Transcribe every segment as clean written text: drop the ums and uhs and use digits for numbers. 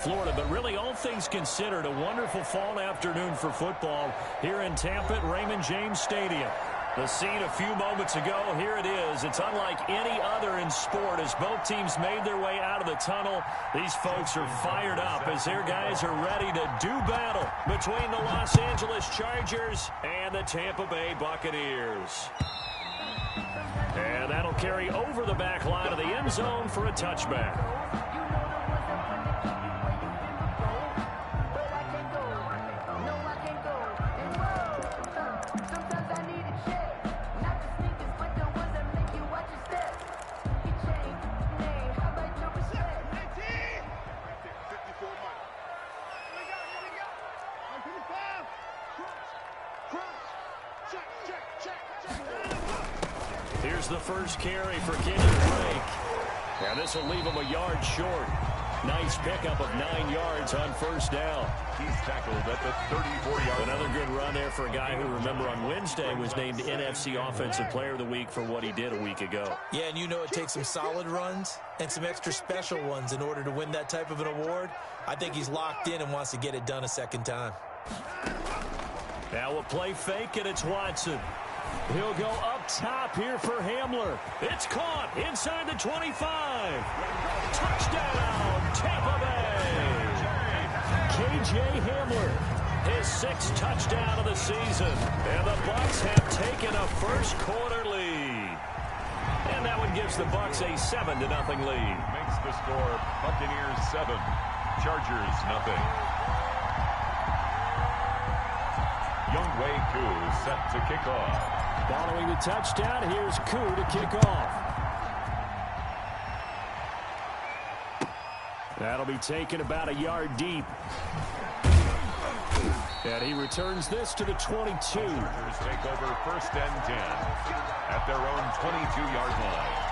Florida, but really all things considered, a wonderful fall afternoon for football here in Tampa at Raymond James Stadium. The scene a few moments ago, here it is. It's unlike any other in sport as both teams made their way out of the tunnel. These folks are fired up as their guys are ready to do battle between the Los Angeles Chargers and the Tampa Bay Buccaneers. And that'll carry over the back line of the end zone for a touchback. Here's the first carry for Kenyon Drake. And this will leave him a yard short. Nice pickup of 9 yards on first down. He's tackled at the 34-yard line. Another good run there for a guy who, remember, on Wednesday was named NFC Offensive Player of the Week for what he did a week ago. Yeah, and you know it takes some solid runs and some extra special ones in order to win that type of an award. I think he's locked in and wants to get it done a second time. Now we'll play fake, and it's Watson. He'll go up top here for Hamler. It's caught inside the 25. Touchdown, Tampa Bay. KJ Hamler, his 6th touchdown of the season. And the Bucs have taken a first quarter lead. And that one gives the Bucs a 7-0 lead. Makes the score Buccaneers 7, Chargers 0. Younghoe Koo set to kick off. Following the touchdown, here's Koo to kick off. That'll be taken about a yard deep. And he returns this to the 22. Chargers take over 1st and 10 at their own 22-yard line.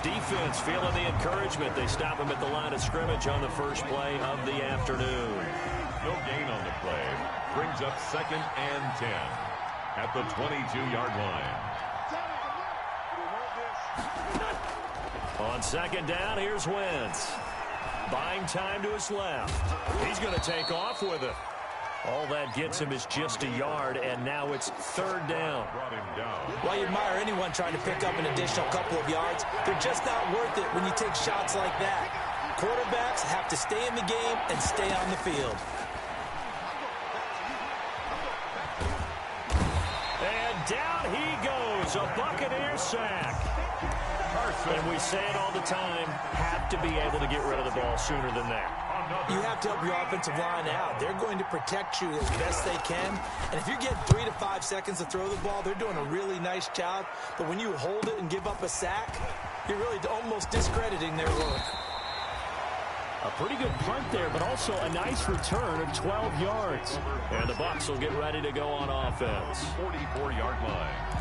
Defense feeling the encouragement. They stop him at the line of scrimmage on the first play of the afternoon. No gain on the play. Brings up 2nd and 10 at the 22-yard line. On 2nd down, here's Wentz. Buying time to his left. He's going to take off with it. All that gets him is just a yard, and now it's 3rd down. Well, you admire anyone trying to pick up an additional couple of yards. They're just not worth it when you take shots like that. Quarterbacks have to stay in the game and stay on the field. And down he goes, a Buccaneer sack. And we say it all the time, have to be able to get rid of the ball sooner than that. You have to help your offensive line out. They're going to protect you as best they can. And if you get 3 to 5 seconds to throw the ball, they're doing a really nice job. But when you hold it and give up a sack, you're really almost discrediting their work. A pretty good punt there, but also a nice return of 12 yards. And the Bucs will get ready to go on offense. 44-yard line.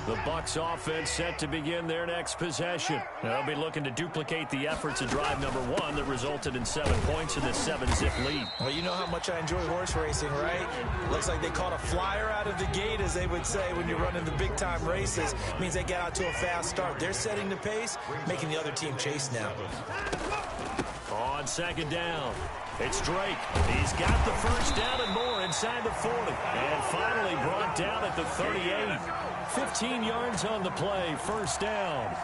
The Bucs offense set to begin their next possession. They'll be looking to duplicate the efforts of drive number 1 that resulted in 7 points in this 7-zip lead. Well, you know how much I enjoy horse racing, right? Looks like they caught a flyer out of the gate, as they would say when you're running the big-time races. It means they get out to a fast start. They're setting the pace, making the other team chase now. On 2nd down, it's Drake. He's got the first down and more inside the 40. And finally brought down at the 38. 15 yards on the play, 1st down.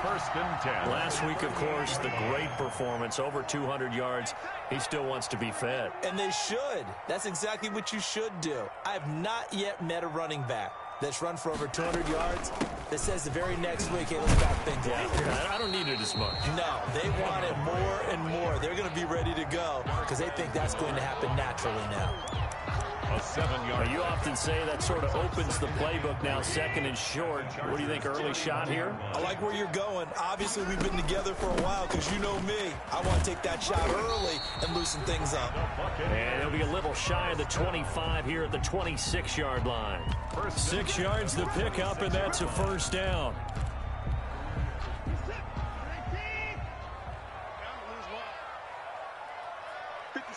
1st and 10. Last week, of course, the great performance, over 200 yards. He still wants to be fed. And they should. That's exactly what you should do. I have not yet met a running back that's run for over 200 yards that says the very next week, hey, let's back things up. I don't need it as much. No, they want it more and more. They're going to be ready to go because they think that's going to happen naturally now. A 7-yard. You often say that sort of opens the playbook now, 2nd and short. What do you think, early shot here? I like where you're going. Obviously, we've been together for a while because you know me. I want to take that shot early and loosen things up. And it'll be a little shy of the 25 here at the 26-yard line. 6 yards the pickup, and that's a 1st down.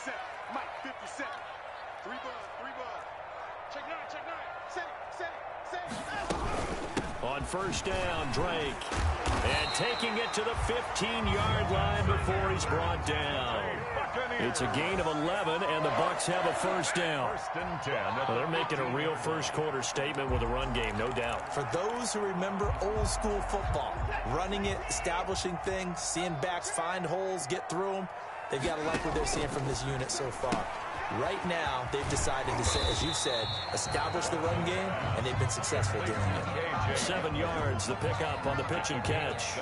set. Mike, 50 set. 3 bud. Check 9. Set it. On first down, Drake. And taking it to the 15-yard line before he's brought down. It's a gain of 11, and the Bucs have a first down. First and 10. Well, they're making a real first-quarter statement with a run game, no doubt. For those who remember old-school football, running it, establishing things, seeing backs find holes, get through them, they've got to like what they're seeing from this unit so far. Right now, they've decided to, as you said, establish the run game, and they've been successful doing it. 7 yards, the pickup on the pitch and catch.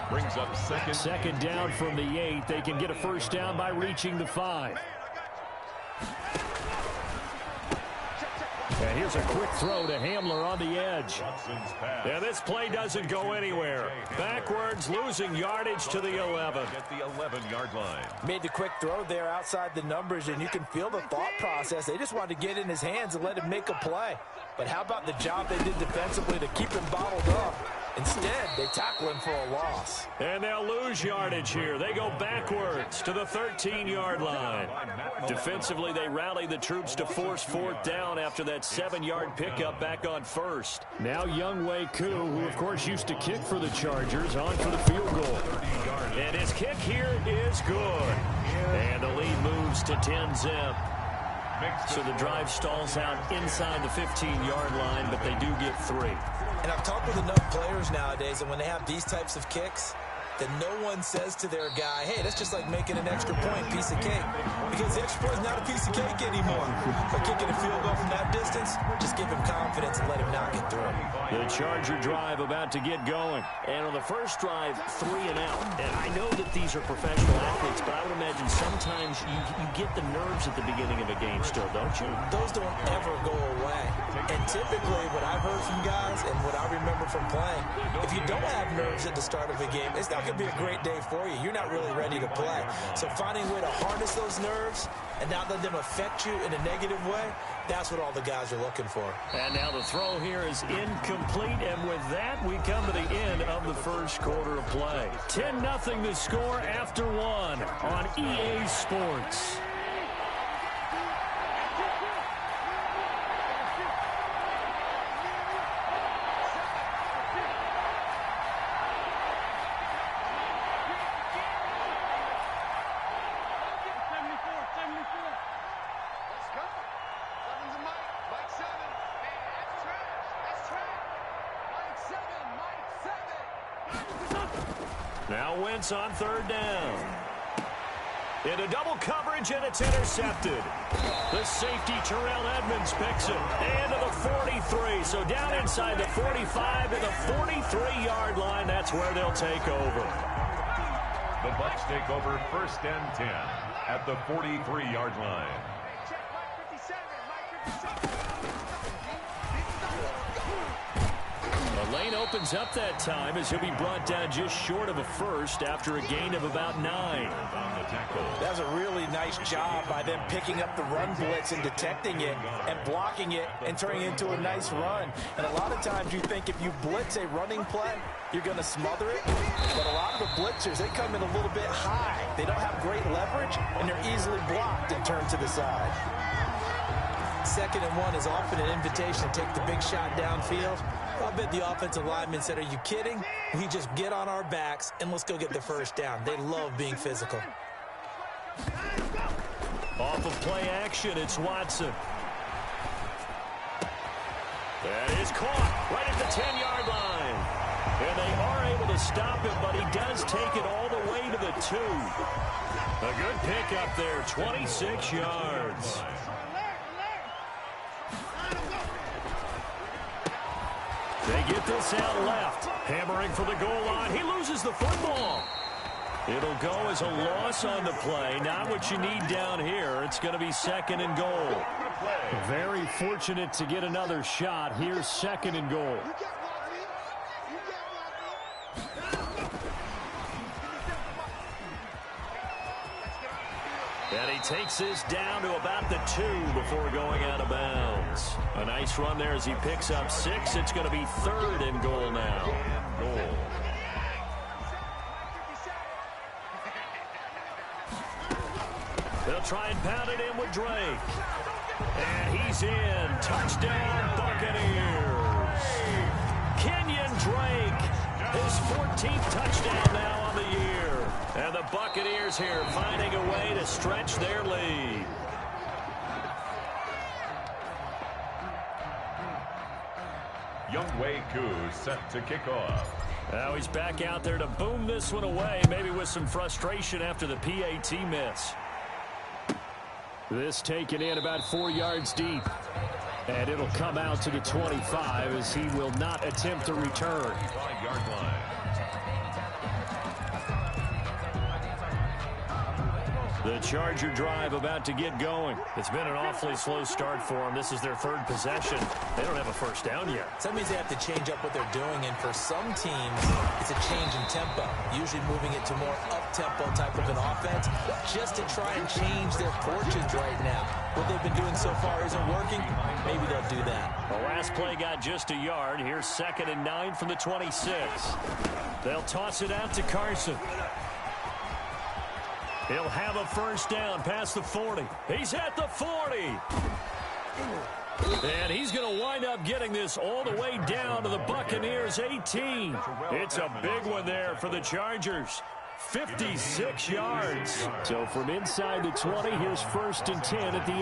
Brings up Second down from the 8. They can get a first down by reaching the 5. And here's a quick throw to Hamler on the edge. Yeah, this play doesn't go anywhere. Backwards, losing yardage to the 11. At the 11-yard line. Made the quick throw there outside the numbers, and you can feel the thought process. They just wanted to get in his hands and let him make a play. But how about the job they did defensively to keep him bottled up? Instead, they tackle him for a loss. And they'll lose yardage here. They go backwards to the 13-yard line. Defensively, they rally the troops to force fourth down after that 7-yard pickup back on first. Now Younghoe Koo, who of course used to kick for the Chargers, on for the field goal. And his kick here is good. And the lead moves to 10-zip. So the drive stalls out inside the 15-yard line, but they do get 3. And I've talked with enough players nowadays, and when they have these types of kicks, that no one says to their guy, hey, that's just like making an extra point, piece of cake. Because the extra point is not a piece of cake anymore. But kicking a field goal from that distance, just give him confidence and let him knock it through. The Charger drive about to get going. And on the first drive, 3 and out. And I know that these are professional athletes, but I would imagine sometimes you get the nerves at the beginning of a game still, don't you? Those don't ever go away. And typically what I've heard from guys and what I remember from playing, if you don't have nerves at the start of a game, it's not going to be a great day for you. You're not really ready to play. So finding a way to harness those nerves and not let them affect you in a negative way, that's what all the guys are looking for. And now the throw here is incomplete, and with that, we come to the end of the first quarter of play. 10-0 the score after 1 on EA Sports. Now Wentz on third down. Into double coverage, and it's intercepted. The safety, Terrell Edmonds, picks it. And to the 43. So down inside the 45 to the 43-yard line. That's where they'll take over. The Bucs take over first and 10 at the 43-yard line. The lane opens up that time as he'll be brought down just short of a first after a gain of about 9. That was a really nice job by them picking up the run blitz and detecting it and blocking it and turning it into a nice run. And a lot of times you think if you blitz a running play, you're going to smother it. But a lot of the blitzers, they come in a little bit high. They don't have great leverage, and they're easily blocked and turned to the side. 2nd and 1 is often an invitation to take the big shot downfield. I bet the offensive lineman said, are you kidding? We just get on our backs and let's go get the first down. They love being physical. Off of play action, it's Watson. That is caught right at the 10-yard line. And they are able to stop him, but he does take it all the way to the 2. A good pickup there, 26 yards. They get this out left. Hammering for the goal line. He loses the football. It'll go as a loss on the play. Not what you need down here. It's going to be 2nd and goal. Very fortunate to get another shot. Here's 2nd and goal. And he takes this down to about the 2 before going out of bounds. A nice run there as he picks up 6. It's going to be 3rd and goal now. They'll try and pound it in with Drake. And he's in. Touchdown, Buccaneers. Kenyon Drake, his 14th touchdown now on the year. And the Buccaneers here finding a way to stretch their lead. Younghoe Koo set to kick off. Now he's back out there to boom this one away, maybe with some frustration after the PAT miss. This taken in about 4 yards deep. And it'll come out to the 25 as he will not attempt to return. 5-yard line. The Charger drive about to get going. It's been an awfully slow start for them. This is their third possession. They don't have a first down yet. So that means they have to change up what they're doing, and for some teams, it's a change in tempo, usually moving it to more up-tempo type of an offense, just to try and change their fortunes right now. What they've been doing so far isn't working. Maybe they'll do that. The last play got just a yard. Here's 2nd and 9 from the 26. They'll toss it out to Carson. He'll have a first down past the 40. He's at the 40. And he's going to wind up getting this all the way down to the Buccaneers' 18. It's a big one there for the Chargers. 56 yards. So from inside the 20, here's 1st and 10 at the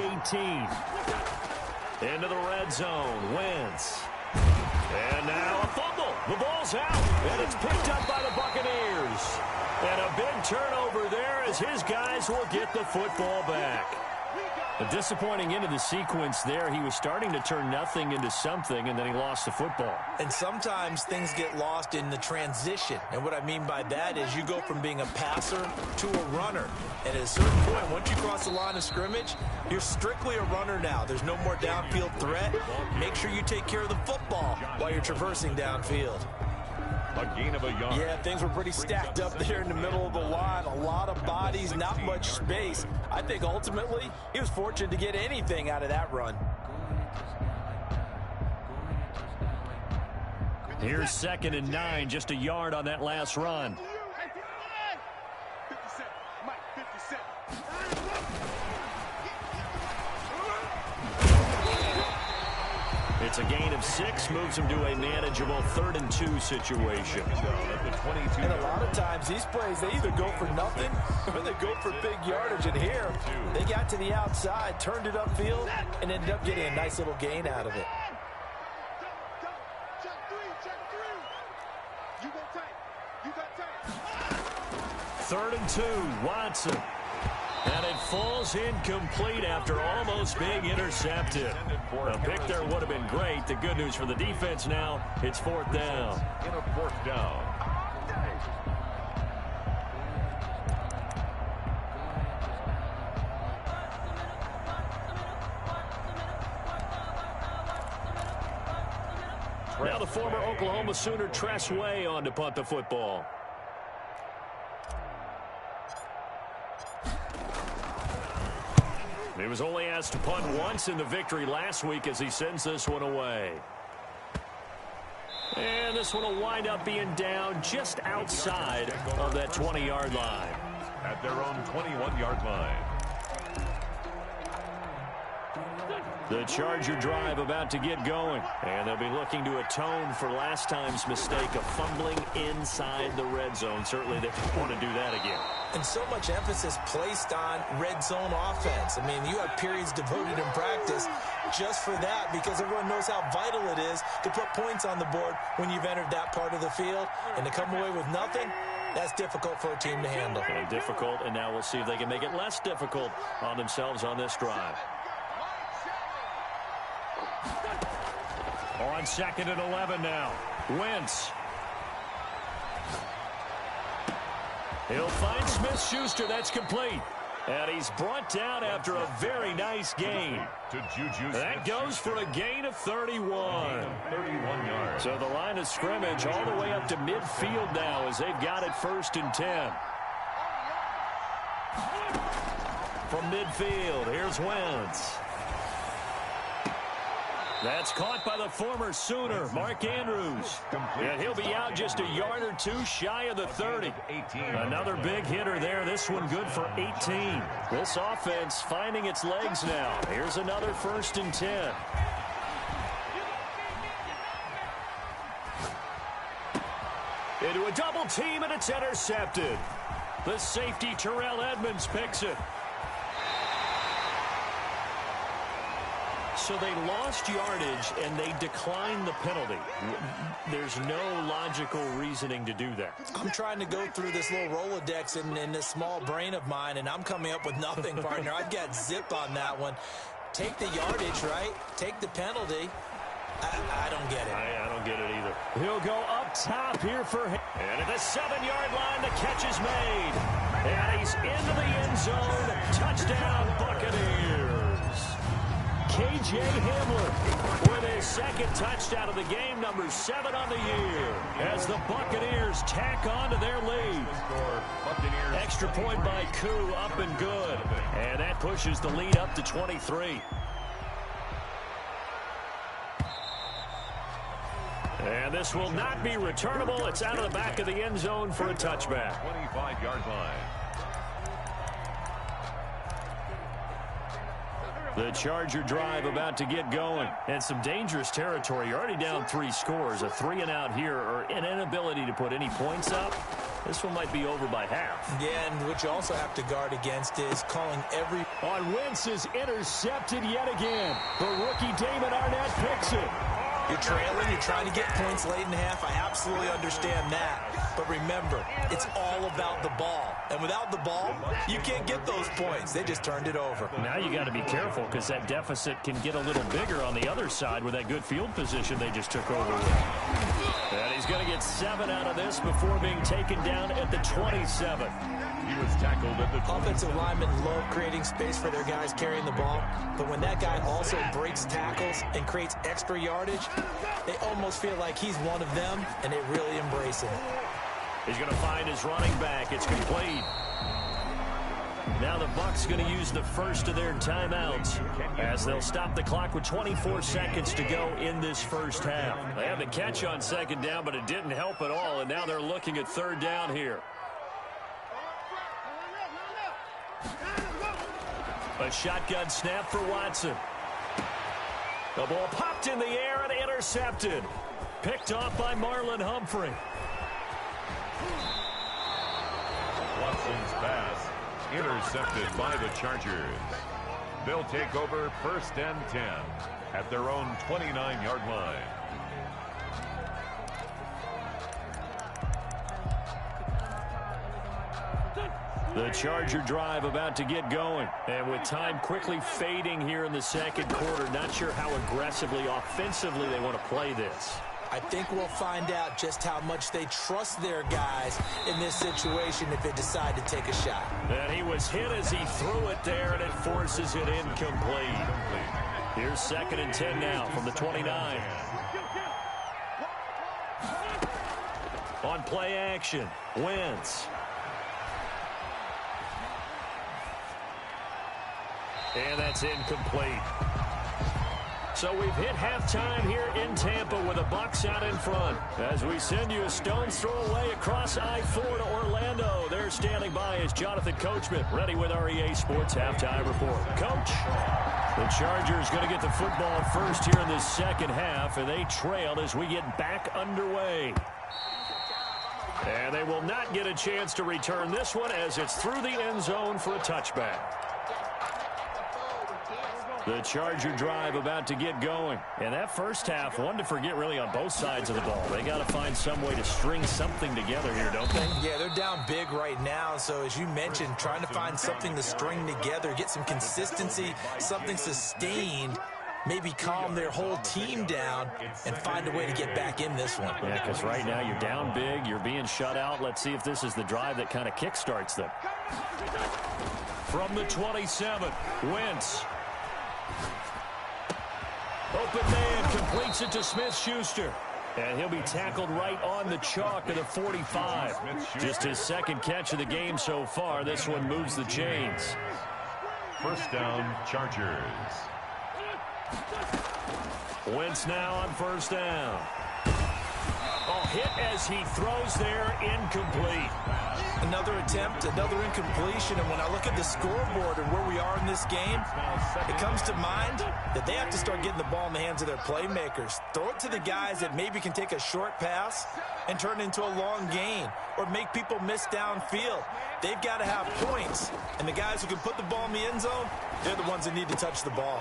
18. Into the red zone. Wentz. And now a fumble. The ball's out. And it's picked up by the Buccaneers. And a big turnover there as his guys will get the football back. A disappointing end of the sequence there. He was starting to turn nothing into something, and then he lost the football. And sometimes things get lost in the transition. And what I mean by that is you go from being a passer to a runner. And at a certain point, once you cross the line of scrimmage, you're strictly a runner now. There's no more downfield threat. Make sure you take care of the football while you're traversing downfield. A gain of a yard. Yeah, things were pretty stacked up there in the middle of the line. A lot of bodies, not much space. I think ultimately he was fortunate to get anything out of that run. Here's 2nd and 9, just a yard on that last run. 50 Cent. Mike, 50 Cent. It's a gain of 6, moves him to a manageable 3rd and 2 situation. And a lot of times these plays, they either go for nothing or they go for big yardage. And here, they got to the outside, turned it upfield, and ended up getting a nice little gain out of it. Check three. You go tight. You got tight. 3rd and 2, Watson. And it falls incomplete after almost being intercepted. A pick there would have been great. The good news for the defense now, it's 4th down. In a 4th down. Now the former Oklahoma Sooner Tress Way on to punt the football. He was only asked to punt once in the victory last week as he sends this one away. And this one will wind up being down just outside of that 20-yard line. At their own 21-yard line. The Charger drive about to get going. And they'll be looking to atone for last time's mistake of fumbling inside the red zone. Certainly they want to do that again. And so much emphasis placed on red zone offense. I mean, you have periods devoted in practice just for that because everyone knows how vital it is to put points on the board when you've entered that part of the field. And to come away with nothing, that's difficult for a team to handle. And difficult, and now we'll see if they can make it less difficult on themselves on this drive. On 2nd and 11 now. Wentz. He'll find Smith-Schuster. That's complete. And he's brought down after a very nice gain. To Juju. That goes for a gain of 31. 31 yards. So the line of scrimmage all the way up to midfield now as they've got it 1st and 10. From midfield, here's Wentz. That's caught by the former Sooner, Mark Andrews. And he'll be out just a yard or two shy of the 30. Another big hitter there. This one good for 18. This offense finding its legs now. Here's another 1st and 10. Into a double team, and it's intercepted. The safety, Terrell Edmonds, picks it. So they lost yardage, and they declined the penalty. There's no logical reasoning to do that. I'm trying to go through this little Rolodex in this small brain of mine, and I'm coming up with nothing, partner. I've got zip on that one. Take the yardage, right? Take the penalty. I don't get it. I don't get it either. He'll go up top here for him. And at the 7-yard line, the catch is made. And he's into the end zone. Touchdown, Buccaneers. K.J. Hamler with his 2nd touchdown of the game, number 7 on the year, as the Buccaneers tack on to their lead. Extra point by Koo, up and good. And that pushes the lead up to 23. And this will not be returnable. It's out of the back of the end zone for a touchback. 25-yard line. The Charger drive about to get going. And some dangerous territory. You're already down 3 scores. A 3-and-out here, or an inability to put any points up. This one might be over by half. Yeah, and what you also have to guard against is calling every... On Wentz is intercepted yet again. The rookie Damon Arnett picks it. You're trailing, you're trying to get points late in half. I absolutely understand that. But remember, it's all about the ball. And without the ball, you can't get those points. They just turned it over. Now you got to be careful because that deficit can get a little bigger on the other side with that good field position they just took over with. And he's going to get 7 out of this before being taken down at the 27. He was tackled at the 20. Offensive linemen love creating space for their guys carrying the ball, but when that guy also breaks tackles and creates extra yardage, they almost feel like he's one of them, and they really embrace him. He's going to find his running back. It's complete. Now the Bucs going to use the first of their timeouts as they'll stop the clock with 24 seconds to go in this first half. They had the catch on 2nd down, but it didn't help at all, and now they're looking at 3rd down here. A shotgun snap for Watson. The ball popped in the air and intercepted. Picked off by Marlon Humphrey. Watson's pass intercepted by the Chargers. They'll take over 1st and 10 at their own 29-yard line. The Charger drive about to get going. And with time quickly fading here in the 2nd quarter, not sure how aggressively, offensively they want to play this. I think we'll find out just how much they trust their guys in this situation if they decide to take a shot. And he was hit as he threw it there, and it forces it incomplete. Here's 2nd and 10 now from the 29. On play action, Wentz. And that's incomplete. So we've hit halftime here in Tampa with the Bucs out in front. As we send you a stone's throw away across I-4 to Orlando. There standing by is Jonathan Coachman, ready with our EA Sports Halftime Report. Coach, the Chargers going to get the football first here in the 2nd half, and they trailed as we get back underway. And they will not get a chance to return this one as it's through the end zone for a touchback. The Charger drive about to get going. And that first half, one to forget really on both sides of the ball. They got to find some way to string something together here, don't they? Yeah, they're down big right now. So as you mentioned, trying to find something to string together, get some consistency, something sustained, maybe calm their whole team down and find a way to get back in this one. Yeah, because right now you're down big, you're being shut out. Let's see if this is the drive that kind of kickstarts them. From the 27, Wentz. Open man completes it to Smith-Schuster. And he'll be tackled right on the chalk of the 45. Just his 2nd catch of the game so far. This one moves the chains. 1st down, Chargers. Wentz now on first down. Oh, hit as he throws there, incomplete. Another attempt, another incompletion, and when I look at the scoreboard and where we are in this game, it comes to mind that they have to start getting the ball in the hands of their playmakers. Throw it to the guys that maybe can take a short pass and turn it into a long gain or make people miss downfield. They've got to have points, and the guys who can put the ball in the end zone, they're the ones that need to touch the ball.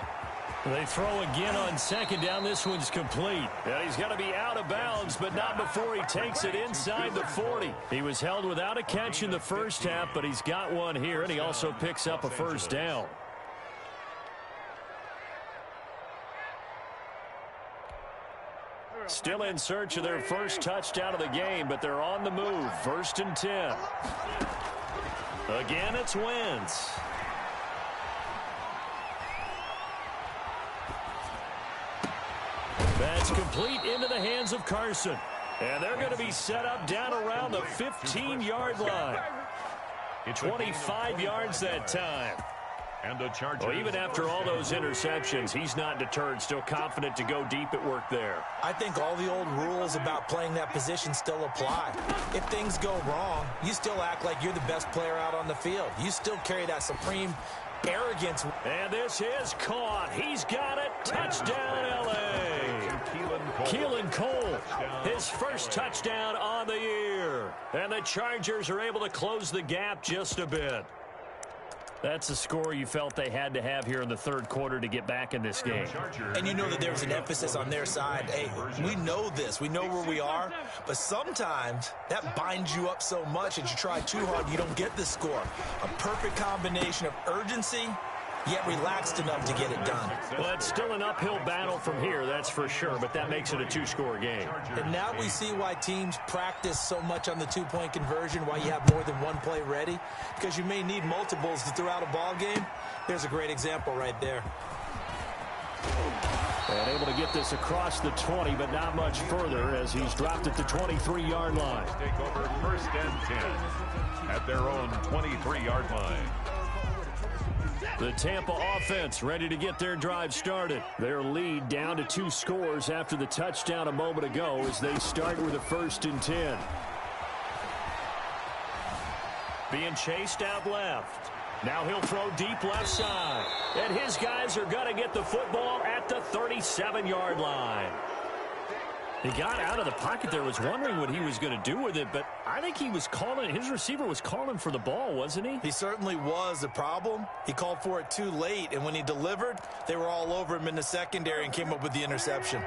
They throw again on second down. This one's complete. And he's going to be out of bounds, but not before he takes it inside the 40. He was held without a catch in the first half, but he's got one here, and he also picks up a first down. Still in search of their first touchdown of the game, but they're on the move. 1st and 10. Again, it's Wentz. That's complete into the hands of Carson. And they're going to be set up down around the 15-yard line. 25 yards that time. And the Chargers. Well, even after all those interceptions, he's not deterred, still confident to go deep at work there. I think all the old rules about playing that position still apply. If things go wrong, you still act like you're the best player out on the field. You still carry that supreme arrogance. And this is caught. He's got it. Touchdown, L.A. Keelan Cole, his first touchdown on the year. And the Chargers are able to close the gap just a bit. That's the score you felt they had to have here in the third quarter to get back in this game. And you know that there's an emphasis on their side. Hey, we know this. We know where we are. But sometimes that binds you up so much that you try too hard, you don't get the score. A perfect combination of urgency, yet relaxed enough to get it done. Well, it's still an uphill battle from here, that's for sure, but that makes it a two-score game. And now we see why teams practice so much on the two-point conversion, why you have more than one play ready, because you may need multiples to throw out a ball game. There's a great example right there. And able to get this across the 20, but not much further as he's dropped at the 23-yard line. Take over 1st and 10 at their own 23-yard line. The Tampa offense ready to get their drive started. Their lead down to 2 scores after the touchdown a moment ago as they start with a 1st and 10. Being chased out left. Now he'll throw deep left side. And his guys are going to get the football at the 37-yard line. He got out of the pocket there, was wondering what he was going to do with it, but I think he was calling, his receiver was calling for the ball, wasn't he? He certainly was. The problem, he called for it too late, and when he delivered, they were all over him in the secondary and came up with the interception.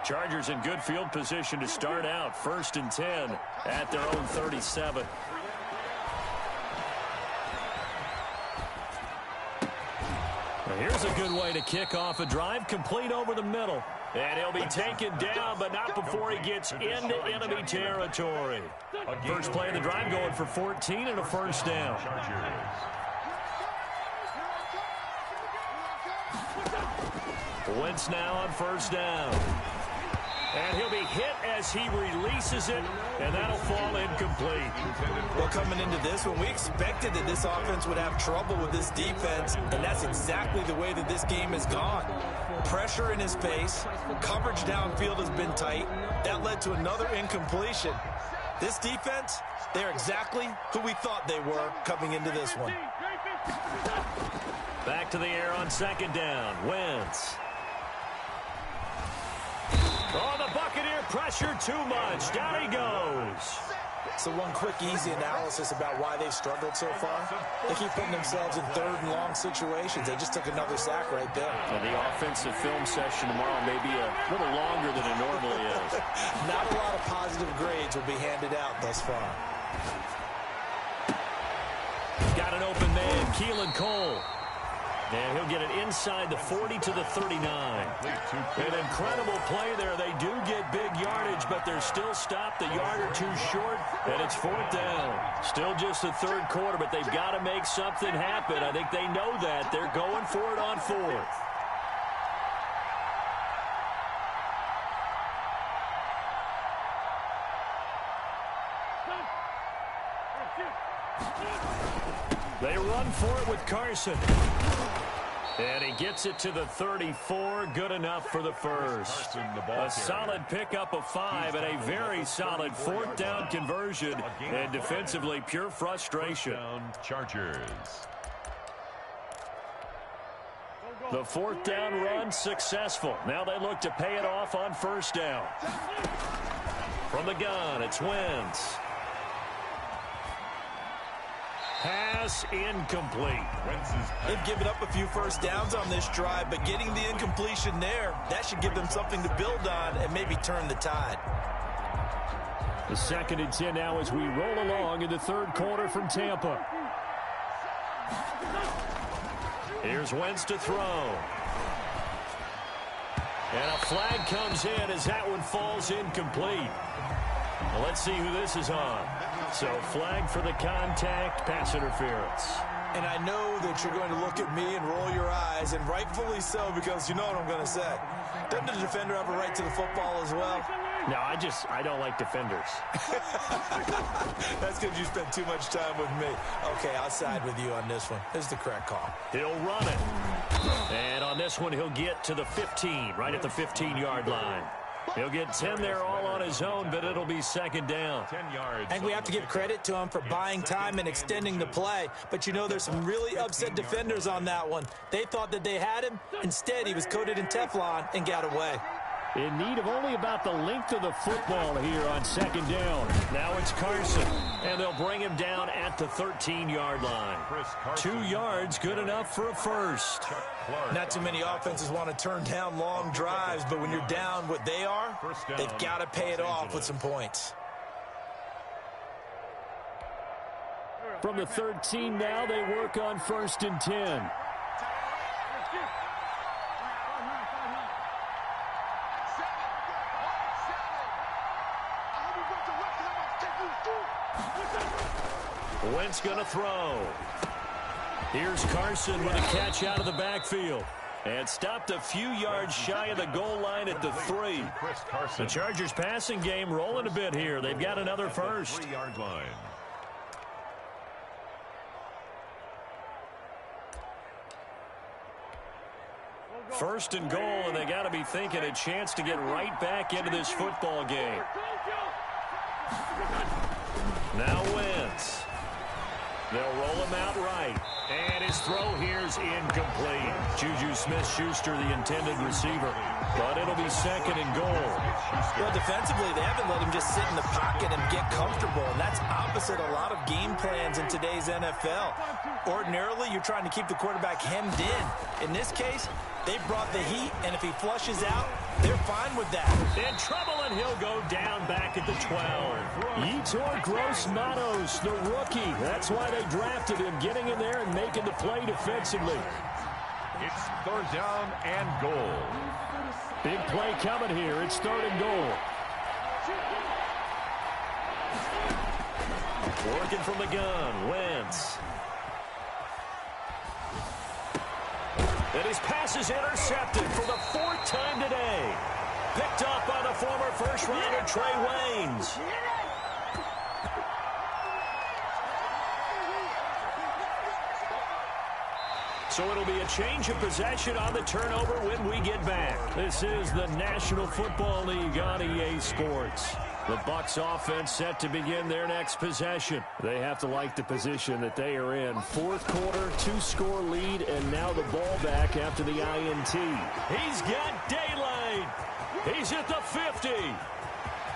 Chargers in good field position to start out. 1st and 10 at their own 37. Now here's a good way to kick off a drive, complete over the middle. And he'll be taken down, but not before he gets into enemy territory. First play of the drive going for 14 and a 1st down. Wentz now on 1st down. And he'll be hit as he releases it, and that'll fall incomplete. Well, coming into this one, we expected that this offense would have trouble with this defense, and that's exactly the way that this game has gone. Pressure in his face, coverage downfield has been tight. That led to another incompletion. This defense, they're exactly who we thought they were coming into this one. Back to the air on 2nd down. Wentz. Oh, the Buccaneer pressure too much. Down he goes. So one quick, easy analysis about why they've struggled so far. They keep putting themselves in 3rd and long situations. They just took another sack right there. And the offensive film session tomorrow may be a little longer than it normally is. Not a lot of positive grades will be handed out thus far. Got an open man, Keelan Cole. And he'll get it inside the 40 to the 39. An incredible play there. They do get big yardage, but they're still stopped a yard or two short, and it's 4th down. Still just the 3rd quarter, but they've got to make something happen. I think they know that. They're going for it on 4th. They run for it with Carson. And he gets it to the 34. Good enough for the first. A solid pickup of 5 and a very solid 4th down conversion. And defensively, pure frustration. Chargers. The 4th down run successful. Now they look to pay it off on 1st down. From the gun, it's Wentz. Pass incomplete. They've given up a few 1st downs on this drive, but getting the incompletion there, that should give them something to build on and maybe turn the tide. The 2nd and 10 now as we roll along in the 3rd quarter from Tampa. Here's Wentz to throw. And a flag comes in as that one falls incomplete. Well, let's see who this is on. So flag for the contact, pass interference. And I know that you're going to look at me and roll your eyes, and rightfully so, because you know what I'm going to say. Doesn't the defender have a right to the football as well? No, I don't like defenders. That's because you spent too much time with me. Okay, I'll side with you on this one. This is the correct call. He'll run it. And on this one, he'll get to the 15, right at the 15-yard line. He'll get 10 there all on his own, but it'll be 2nd down. 10 yards. And we have to give credit to him for buying time and extending the play. But you know, there's some really upset defenders on that one. They thought that they had him. Instead, he was coated in Teflon and got away. In need of only about the length of the football here on 2nd down. Now it's Carson, and they'll bring him down at the 13-yard line. 2 yards, good enough for a first. Not too many offenses want to turn down long drives, but when you're down what they are, they've got to pay it off with some points. From the 13 now, they work on 1st and 10. Wentz going to throw. Here's Carson with a catch out of the backfield. And stopped a few yards shy of the goal line at the 3. The Chargers passing game rolling a bit here. They've got another first. 3-yard line. First and goal, and they got to be thinking a chance to get right back into this football game. Now Wentz. They'll roll him out right. And his throw here's incomplete. Juju Smith-Schuster, the intended receiver. But it'll be 2nd and goal. Well, defensively, they haven't let him just sit in the pocket and get comfortable. And that's opposite a lot of game plans in today's NFL. Ordinarily, you're trying to keep the quarterback hemmed in. In this case, they brought the heat, and if he flushes out, they're fine with that. In trouble, and he'll go down back at the 12. Yetur Gross-Matos, the rookie. That's why they drafted him, getting in there and making the play defensively. It's 3rd down and goal. Big play coming here. It's 3rd and goal. Working from the gun, Wentz. And his pass is intercepted for the 4th time today. Picked up by the former first-rounder Trey Waynes. So it'll be a change of possession on the turnover when we get back. This is the National Football League on EA Sports. The Bucs offense set to begin their next possession. They have to like the position that they are in. 4th quarter, 2-score lead, and now the ball back after the INT. He's got daylight. He's at the 50,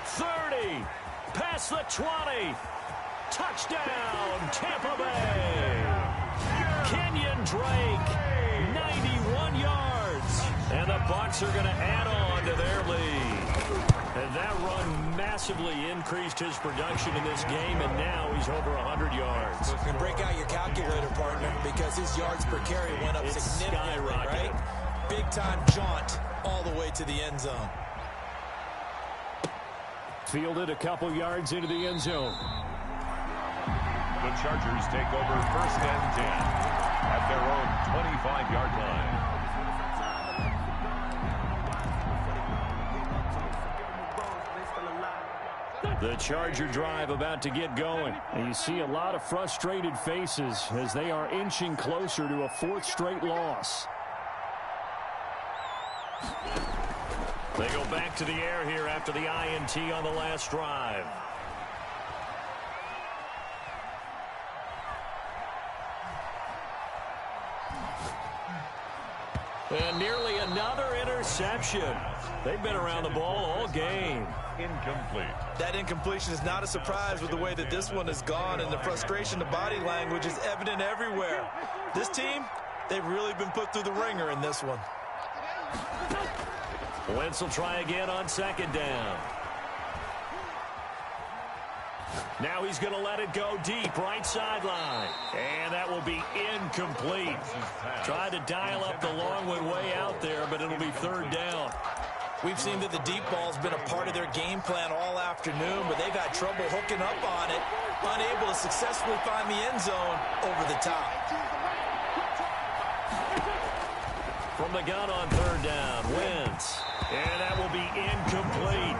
30, past the 20. Touchdown, Tampa Bay. Kenyon Drake, 91 yards. And the Bucs are going to add on to their lead. And that run massively increased his production in this game, and now he's over 100 yards. You can break out your calculator, partner, because his yards per carry went up significantly, right? Big-time jaunt all the way to the end zone. Fielded a couple yards into the end zone. The Chargers take over 1st and 10 at their own 25-yard line. The Charger drive about to get going. And you see a lot of frustrated faces as they are inching closer to a 4th straight loss. They go back to the air here after the INT on the last drive. And nearly another interception. They've been around the ball all game. Incomplete. That incompletion is not a surprise with the way that this one has gone, and the frustration, the body language is evident everywhere. This team, they've really been put through the ringer in this one. Wentz will try again on second down. Now he's going to let it go deep, right sideline. And that will be incomplete. Tried to dial up the long one way out there, but it'll be third down. We've seen that the deep ball's been a part of their game plan all afternoon, but they've had trouble hooking up on it, unable to successfully find the end zone over the top. From the gun on third down, Wentz. And that will be incomplete.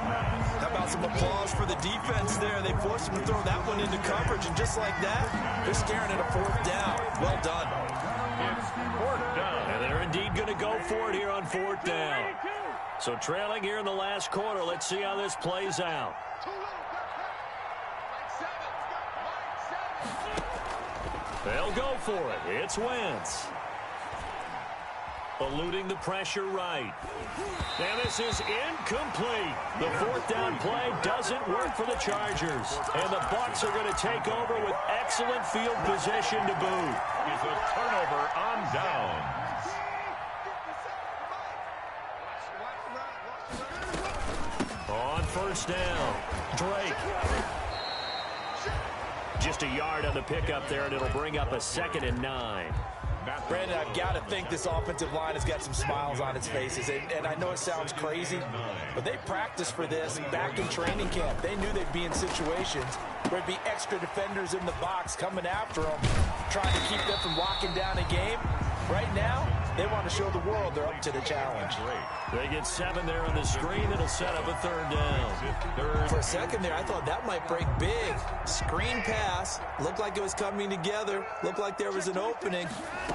How about some applause for the defense there? They forced him to throw that one into coverage, and just like that, they're staring at a fourth down. Well done. It's fourth down. And they're indeed going to go for it here on fourth down. So trailing here in the last quarter. Let's see how this plays out. They'll go for it. It's Wentz. Eluding the pressure right. And this is incomplete. The fourth down play doesn't work for the Chargers. And the Bucs are going to take over with excellent field position to boot. Is a turnover on down. On first down, Drake. Just a yard on the pickup there, and it'll bring up a 2nd and 9. Brandon, I've got to think this offensive line has got some smiles on its faces. And I know it sounds crazy, but they practiced for this back in training camp. They knew they'd be in situations where there'd be extra defenders in the box coming after them, trying to keep them from locking down a game. Right now, they want to show the world they're up to the challenge. They get 7 there on the screen. It'll set up a third down. For a second there, I thought that might break big. Screen pass. Looked like it was coming together. Looked like there was an opening.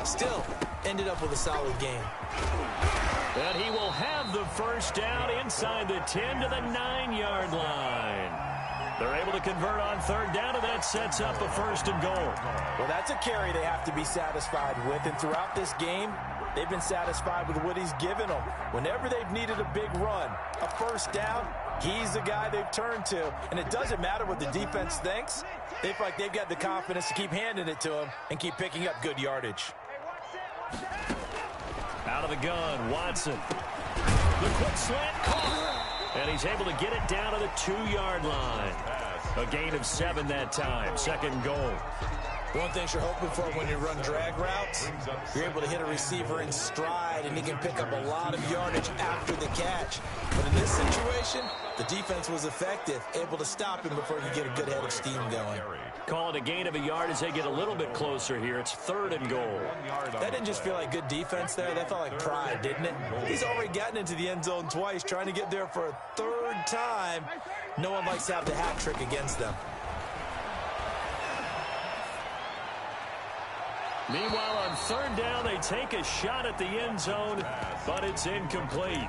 Still, ended up with a solid game. And he will have the first down inside the 10 to the 9-yard line. They're able to convert on third down, and that sets up a 1st and goal. Well, that's a carry they have to be satisfied with. And throughout this game, they've been satisfied with what he's given them. Whenever they've needed a big run, a first down, he's the guy they've turned to. And it doesn't matter what the defense thinks. They feel like they've got the confidence to keep handing it to him and keep picking up good yardage. Out of the gun, Watson. The quick slant caught. And he's able to get it down to the 2-yard line. A gain of 7 that time. 2nd goal. One thing you're hoping for when you run drag routes, you're able to hit a receiver in stride, and he can pick up a lot of yardage after the catch. But in this situation, the defense was effective, able to stop him before you get a good head of steam going. Call it a gain of a yard as they get a little bit closer here. It's 3rd and goal. That didn't just feel like good defense there. That felt like pride, didn't it? He's already gotten into the end zone twice, trying to get there for a 3rd time. No one likes to have the hat trick against them. Meanwhile, on third down, they take a shot at the end zone, but it's incomplete.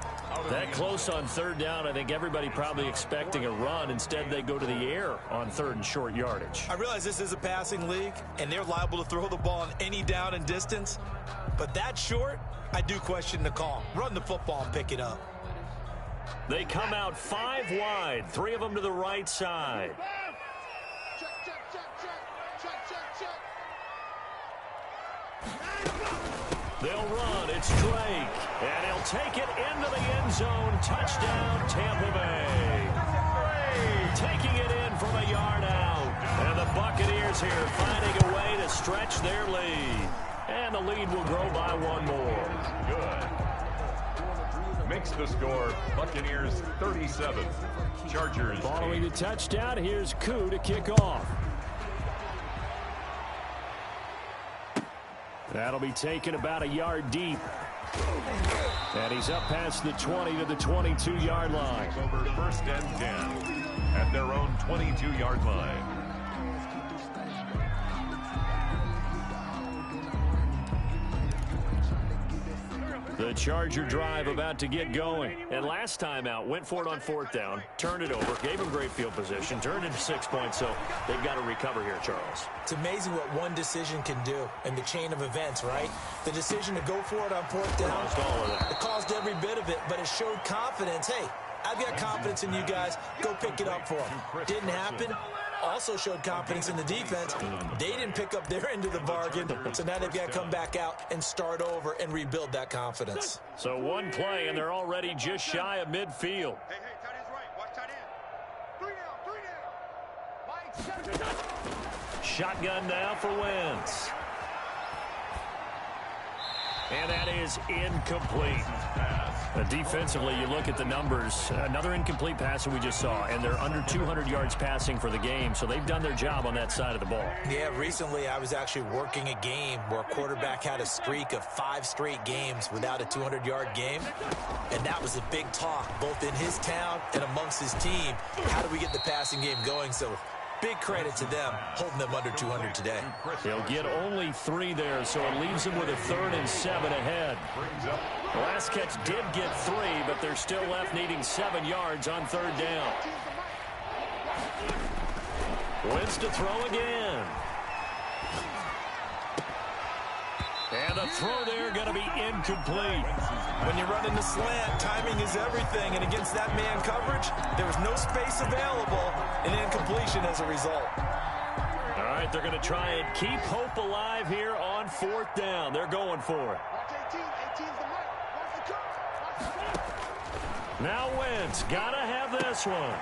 That close on third down, I think everybody probably expecting a run. Instead, they go to the air on 3rd and short yardage. I realize this is a passing league, and they're liable to throw the ball on any down and distance. But that short, I do question the call. Run the football and pick it up. They come out 5 wide, 3 of them to the right side. They'll run. It's Drake. And he'll take it into the end zone. Touchdown, Tampa Bay. Taking it in from a yard out. And the Buccaneers here finding a way to stretch their lead. And the lead will grow by 1 more. Good. Makes the score Buccaneers 37. Chargers. Following the touchdown, here's Koo to kick off. That'll be taken about a yard deep. And he's up past the 20 to the 22-yard line. Over 1st and 10 at their own 22-yard line. The Charger drive about to get going. And last time out, went for it on 4th down, turned it over, gave them great field position, turned into 6 points, so they've got to recover here, Charles. It's amazing what one decision can do in the chain of events, right? The decision to go for it on 4th down, Caused all of that. it caused every bit of it, but it showed confidence. Hey, I've got confidence in you guys. Go pick it up for them. Didn't happen. Also showed confidence in the defense. They didn't pick up their end of the bargain, so now they've got to come back out and start over and rebuild that confidence. So one play, and they're already just shy of midfield. Hey, tight end's right. Watch tight end. 3 down. Mike, Shotgun now for Wentz. And that is incomplete. Defensively, you look at the numbers. Another incomplete pass that we just saw, and they're under 200 yards passing for the game, so they've done their job on that side of the ball. Yeah, recently I was actually working a game where a quarterback had a streak of 5 straight games without a 200-yard game, and that was a big talk, both in his town and amongst his team. How do we get the passing game going? So big credit to them, holding them under 200 today. They'll get only 3 there, so it leaves them with a 3rd and 7 ahead. The last catch did get 3, but they're still left needing 7 yards on 3rd down. Wentz to throw again. And the throw there going to be incomplete. When you're running the slant, timing is everything, and against that man coverage, there was no space available, and incompletion as a result. All right, they're going to try and keep hope alive here on 4th down. They're going for it. Watch 18. 18's the right. Watch the cut. Now Wentz got to have this one.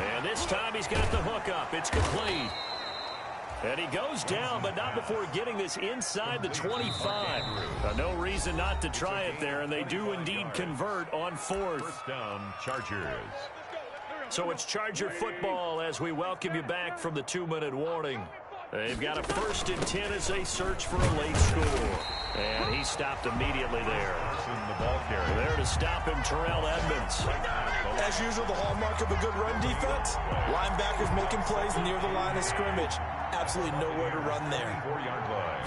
And this time he's got the hook up. It's complete. And he goes down, but not before getting this inside the 25. No reason not to try it there, and they do indeed convert on 4th. First down, Chargers. So it's Charger football as we welcome you back from the 2-minute warning. They've got a 1st and 10 as they search for a late score. And he stopped immediately there. The ball carrier. There to stop him, Terrell Edmunds. As usual, the hallmark of a good run defense, linebackers making plays near the line of scrimmage. Absolutely nowhere to run there. 4-yard line.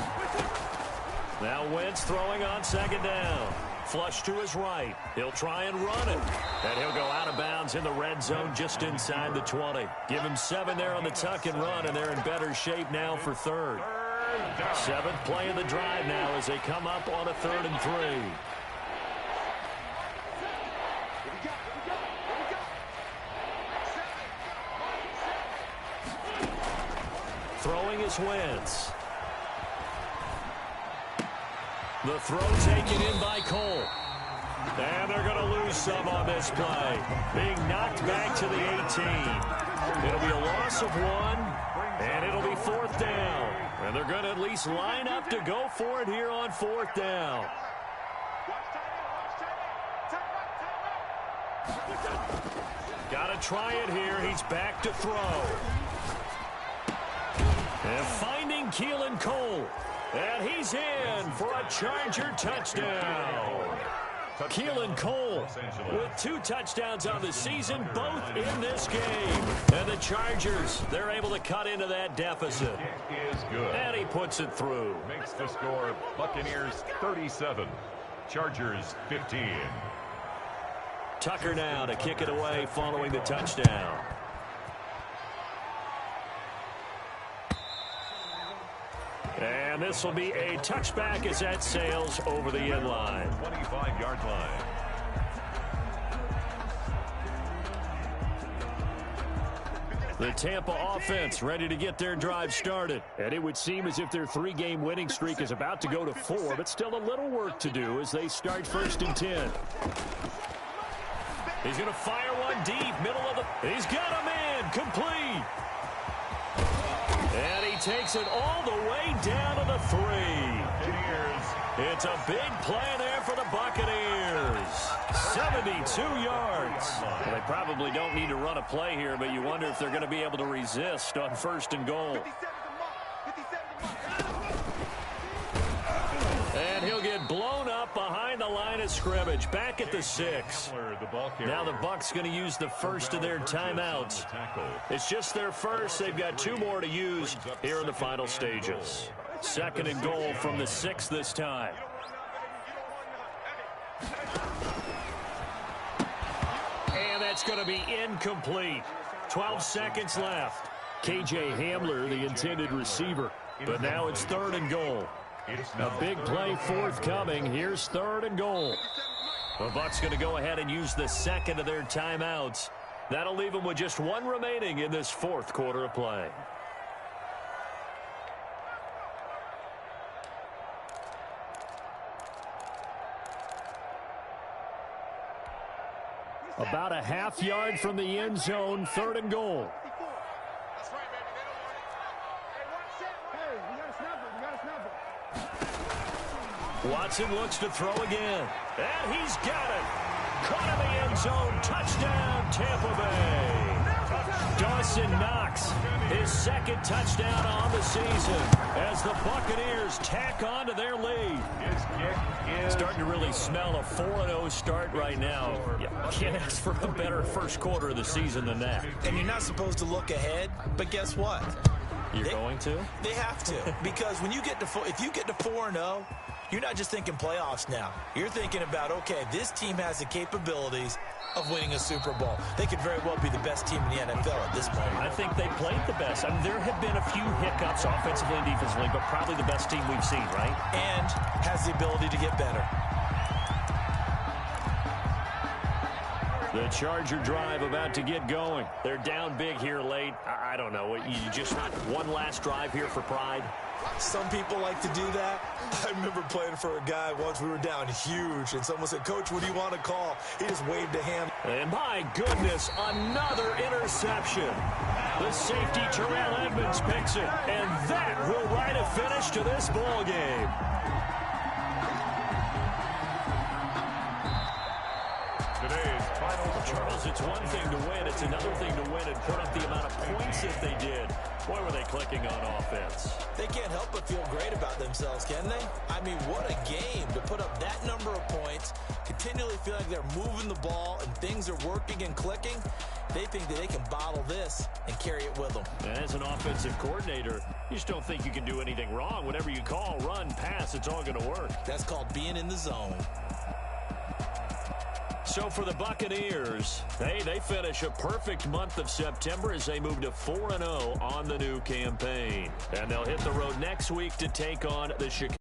Now Wentz throwing on 2nd down. Flush to his right. He'll try and run it. And he'll go out of bounds in the red zone just inside the 20. Give him 7 there on the tuck and run, and they're in better shape now for 3rd. 7th play of the drive now as they come up on a 3rd and 3. Throwing is Wentz. The throw taken in by Cole. And they're going to lose some on this play. Being knocked back to the 18. It'll be a loss of 1, and it'll be 4th down. And they're going to at least line up to go for it here on 4th down. Got to try it here. He's back to throw. And finding Keelan Cole. And he's in for a Charger touchdown. Keelan Cole with 2 touchdowns on the season, both in this game. And the Chargers, they're able to cut into that deficit. It is good. And he puts it through. Makes the score Buccaneers 37, Chargers 15. Tucker now to kick it away following the touchdown. And this will be a touchback as that sails over the end line. 25-yard line. The Tampa offense ready to get their drive started. And it would seem as if their 3-game winning streak is about to go to 4, but still a little work to do as they start 1st and 10. He's going to fire one deep, middle of the... He's got a man, complete. And he takes it all the way down to the 3. It's a big play there for the Buccaneers. 72 yards. Well, they probably don't need to run a play here, but you wonder if they're going to be able to resist on 1st and goal. And he'll get blown up behind the line of scrimmage, back at the 6. Now the Bucs going to use the first of their timeouts. It's just their first. They've got 2 more to use here in the final stages. 2nd and goal from the 6 this time. And that's going to be incomplete. 12 seconds left. KJ Hamler, the intended receiver. But now it's 3rd and goal. A big play forthcoming. Here's 3rd and goal. The Bucs going to go ahead and use the second of their timeouts. That'll leave them with just 1 remaining in this 4th quarter of play. About a half yard from the end zone, 3rd and goal. That's right, baby. They don't want it. Hey, we got a snapper. We got a snapper. Watson looks to throw again. And he's got it. Caught in the end zone. Touchdown, Tampa Bay. Dawson Knox, his 2nd touchdown on the season as the Buccaneers tack on to their lead. His kick is Starting to really smell a 4-0 start right now. Yeah, can't ask for a better first quarter of the season than that. And you're not supposed to look ahead, but guess what? You're going to? They have to, because when you get to if you get to 4-0, you're not just thinking playoffs now. You're thinking about, okay, this team has the capabilities of winning a Super Bowl. They could very well be the best team in the NFL at this moment. I think they played the best. I mean, there have been a few hiccups offensively and defensively, but probably the best team we've seen, right? And has the ability to get better. The Charger drive about to get going. They're down big here late. I don't know. You just one last drive here for pride? Some people like to do that. I remember playing for a guy once. We were down huge, and someone said, "Coach, what do you want to call?" He just waved a hand. And my goodness, another interception. The safety, Terrell Edmonds, picks it. And that will write a finish to this ball game. today's final Charles, it's one thing to win. It's another thing to win and put up the amount of points that they did. Boy, were they clicking on offense. They can't help but feel great about themselves, can they? I mean, what a game to put up that number of points, continually feel like they're moving the ball and things are working and clicking. They think that they can bottle this and carry it with them. And as an offensive coordinator, you just don't think you can do anything wrong. Whatever you call, run, pass, it's all going to work. That's called being in the zone. So for the Buccaneers, they finish a perfect month of September as they move to 4-0 on the new campaign. And they'll hit the road next week to take on the Chicago